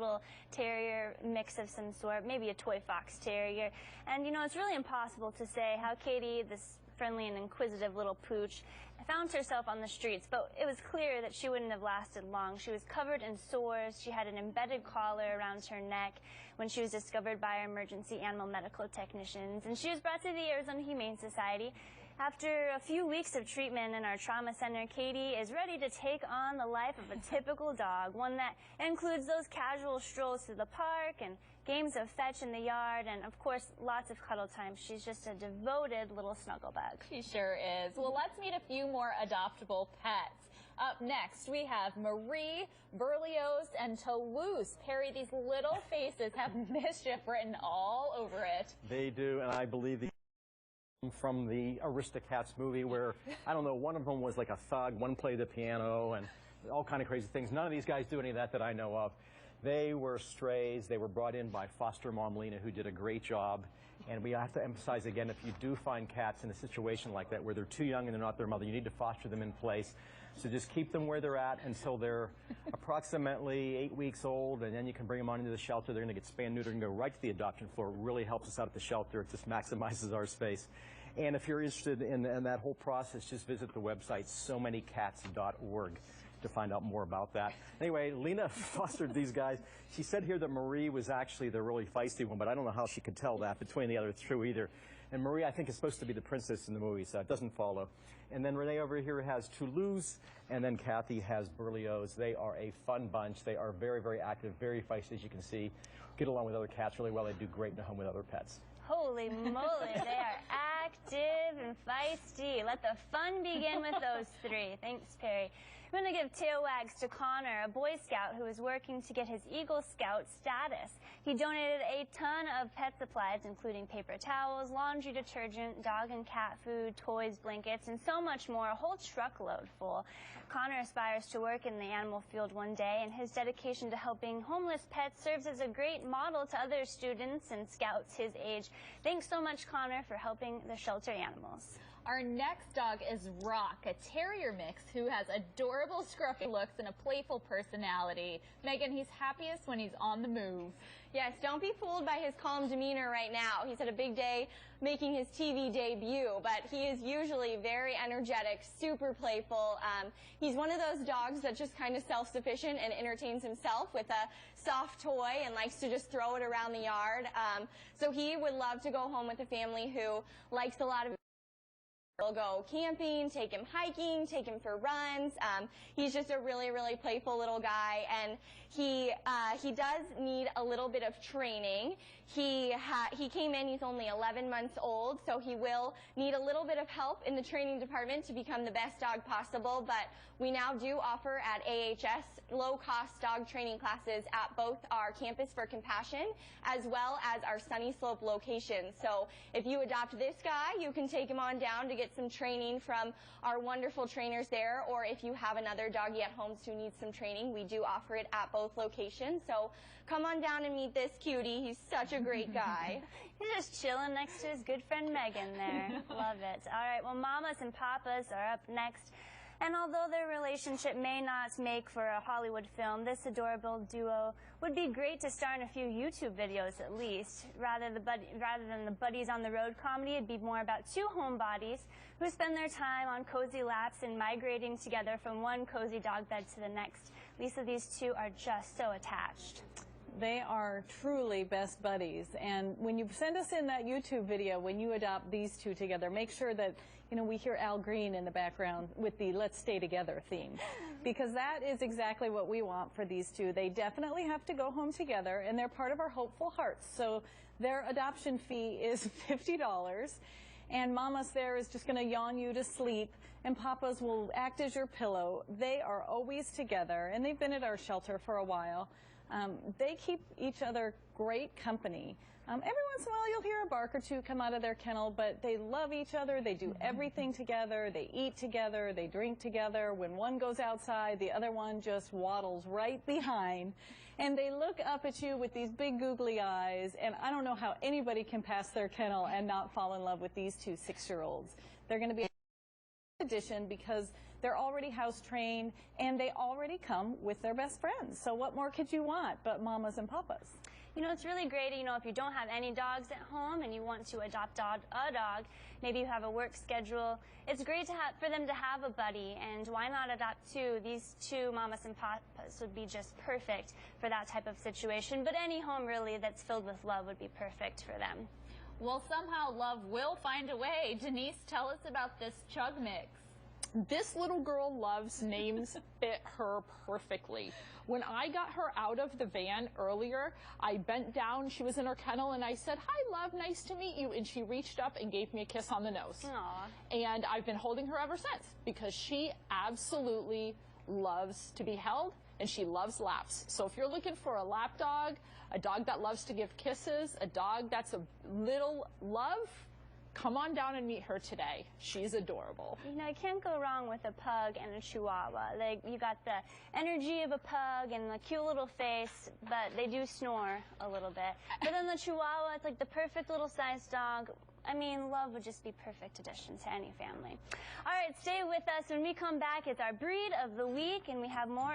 little terrier mix of some sort, maybe a toy fox terrier. And you know, it's really impossible to say how Katie, this friendly and inquisitive little pooch, found herself on the streets, but it was clear that she wouldn't have lasted long. She was covered in sores. She had an embedded collar around her neck when she was discovered by our emergency animal medical technicians, and she was brought to the Arizona Humane Society. After a few weeks of treatment in our trauma center, Katie is ready to take on the life of a typical dog, one that includes those casual strolls to the park and games of fetch in the yard, and of course lots of cuddle time. She's just a devoted little snuggle bug. She sure is. Well, let's meet a few more adoptable pets. Up next, we have Marie, Berlioz, and Toulouse. Perry, these little faces have mischief written all over it. They do, and I believe from the Aristocats movie where, I don't know, one of them was like a thug, one played the piano, and all kind of crazy things. None of these guys do any of that I know of. They were strays. They were brought in by foster mom Lena, who did a great job. And we have to emphasize again, if you do find cats in a situation like that where they're too young and they're not their mother, you need to foster them in place. So just keep them where they're at until they're approximately 8 weeks old, and then you can bring them on into the shelter. They're going to get spayed, neutered, and go right to the adoption floor. It really helps us out at the shelter. It just maximizes our space. And if you're interested in that whole process, just visit the website somanycats.org to find out more about that. Anyway, Lena fostered these guys. She said here that Marie was actually the really feisty one, but I don't know how she could tell that between the other two either. And Marie, I think, is supposed to be the princess in the movie, so it doesn't follow. And then Renee over here has Toulouse, and then Kathy has Berlioz. They are a fun bunch. They are very, very active, very feisty, as you can see. Get along with other cats really well. They do great in the home with other pets. Holy moly, they are active and feisty. Let the fun begin with those three. Thanks, Perry. I'm going to give tail wags to Connor, a Boy Scout who is working to get his Eagle Scout status. He donated a ton of pet supplies, including paper towels, laundry detergent, dog and cat food, toys, blankets, and so much more, a whole truckload full. Connor aspires to work in the animal field one day, and his dedication to helping homeless pets serves as a great model to other students and scouts his age. Thanks so much, Connor, for helping the shelter animals. Our next dog is Rock, a terrier mix who has adorable scruffy looks and a playful personality. Megan, he's happiest when he's on the move. Yes, don't be fooled by his calm demeanor right now. He's had a big day making his TV debut, but he is usually very energetic, super playful. He's one of those dogs that's just kind of self-sufficient and entertains himself with a soft toy and likes to just throw it around the yard. So he would love to go home with a family who likes a lot of. We'll go camping, take him hiking, take him for runs. He's just a really, really playful little guy, and he does need a little bit of training. He came in, he's only 11 months old, so he will need a little bit of help in the training department to become the best dog possible, but we now do offer at AHS low-cost dog training classes at both our Campus for Compassion as well as our Sunny Slope location. So if you adopt this guy, you can take him on down to get some training from our wonderful trainers there, or if you have another doggy at home who needs some training, we do offer it at both locations. So come on down and meet this cutie. He's such a great guy. He's just chilling next to his good friend Megan there. Love it. All right, well, mamas and papas are up next. And although their relationship may not make for a Hollywood film, this adorable duo would be great to star in a few YouTube videos at least. Rather than the buddies on the road comedy, it'd be more about two homebodies who spend their time on cozy laps and migrating together from one cozy dog bed to the next. Lisa, these two are just so attached. They are truly best buddies, and when you send us in that YouTube video, when you adopt these two together, make sure that, you know, we hear Al Green in the background with the Let's Stay Together theme, because that is exactly what we want for these two. They definitely have to go home together, and they're part of our Hopeful Hearts, so their adoption fee is $50, and Mama's there is just going to yawn you to sleep, and Papa's will act as your pillow. They are always together, and they've been at our shelter for a while. They keep each other great company. Every once in a while you'll hear a bark or two come out of their kennel, but they love each other. They do everything together. They eat together. They drink together. When one goes outside, the other one just waddles right behind. And they look up at you with these big googly eyes, and I don't know how anybody can pass their kennel and not fall in love with these two 6-year-olds. They're going to be an addition because They're already house trained, and they already come with their best friends. So what more could you want but mamas and papas? You know, it's really great, you know, if you don't have any dogs at home and you want to adopt a dog, maybe you have a work schedule, it's great to for them to have a buddy, and why not adopt two? These two mamas and papas would be just perfect for that type of situation, but any home really that's filled with love would be perfect for them. Well, somehow love will find a way. Denise, tell us about this chug mix. This little girl loves names fit her perfectly. When I got her out of the van earlier, I bent down, she was in her kennel, and I said, "Hi, love, nice to meet you." And she reached up and gave me a kiss on the nose. Aww. And I've been holding her ever since because she absolutely loves to be held and she loves laps. So if you're looking for a lap dog, a dog that loves to give kisses, a dog that's a little love, come on down and meet her today. She's adorable. You know, you can't go wrong with a pug and a chihuahua. You got the energy of a pug and the cute little face, but they do snore a little bit. But then the chihuahua, it's like the perfect little sized dog. I mean, love would just be perfect addition to any family. All right, stay with us. When we come back, it's our breed of the week, and we have more